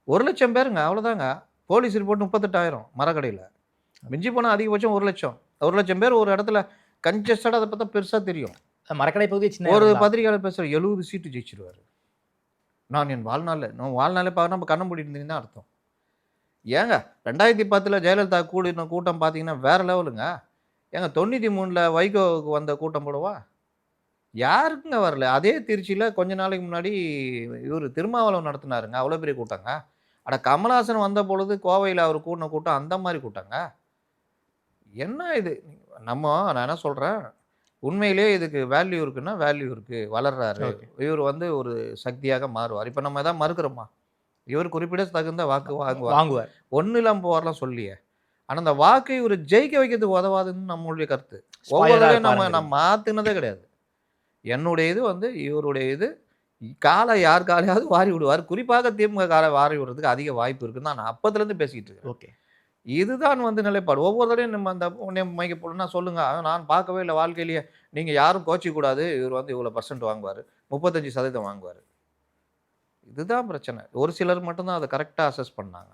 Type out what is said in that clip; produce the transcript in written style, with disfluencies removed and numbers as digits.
1,00,000 பேருங்க அவ்வளோதாங்க. Police report 38,000 மரக்கடையில. மிஞ்சி போனா அதிகபட்சம் 1,00,000. 1,00,000 பேர் ஒரு இடத்துல கன்ஜஸ்டடா அத பார்த்தா பெருசா தெரியும். மரக்கடை பகுதி சின்ன ஒரு இடம் தான். பத்திரிகையாளர் பேசுறாரு 70 சீட்டு ஜெயிச்சுருவாரு. நான் வாழ்நாளே பார்க்காம நம்ம கண்ண மூடிட்டு இருந்தீங்கன்னு தான் அர்த்தம். ஏங்க 2010ல ஜெயலலிதா கூடின கூட்டம் பார்த்தீங்கன்னா, வேற லெவலுங்க. ஏங்க 93ல வைகோவுக்கு வந்த கூட்டம் கூடவா? யாருக்குங்க வரல? அதே திருச்சியில கொஞ்ச நாளைக்கு முன்னாடி இவரு திருமாவளவன் நடத்துனாருங்க. அவ்வளோ பெரிய கூட்டங்க. அட கமலஹாசன் வந்த பொழுது கோவையில அவரு கூட்டுன கூட்டம் அந்த மாரி கூட்டங்க. என்ன இது? நான் என்ன சொல்றேன், உண்மையிலேயே இதுக்கு வேல்யூ இருக்குன்னா, வேல்யூ இருக்கு. வளர்றாரு. ஓகே. இவரு வந்து ஒரு சக்தியாக மாறுவார். இப்ப நம்ம எதாவது மறுக்கிறோமா? இவர் குறிப்பிடத்தகுந்த வாக்கு வாங்குவார். வாங்குவார். ஒண்ணும் இல்லாம போவார்லாம் சொல்லலையே. ஆனா, அந்த வாக்கை இவரு ஜெயிக்க வைக்கிறதுக்கு உதவாதுன்னு நம்மளுடைய கருத்து. ஒவ்வொரு ஸ்பாயிலரா தடவையும் இருப்பாருங்கிறீங்க. நான் மாத்துனதே கிடையாது. என்னுடைய இது வந்து இவருடைய இது. யார் காலையாவது வாரி விடுவார். குறிப்பாக திமுக கால வாரி விடுறதுக்கு அதிக வாய்ப்பு இருக்குன்னு தான் நான் அப்பத்துலருந்து பேசிக்கிட்டு இருக்கிறேன். ஓகே. இதுதான் வந்து நிலைப்பாடு. ஒவ்வொரு தடவையும் நம்ம அந்த மைக்க போட்டோம்னா சொல்லுங்க. நான் பார்க்கவே இல்ல வாழ்க்கையிலேயே. நீங்க யாரும் கோச்சிக்கக்கூடாது. இவரு வந்து இவ்வளோ பெர்சென்ட் வாங்குவாரு. 35% வாங்குவாரு. இதுதான் பிரச்சனை. ஒரு சிலர் மட்டும் தான் அத கரெக்ட்டா அசஸ் பண்ணாங்க.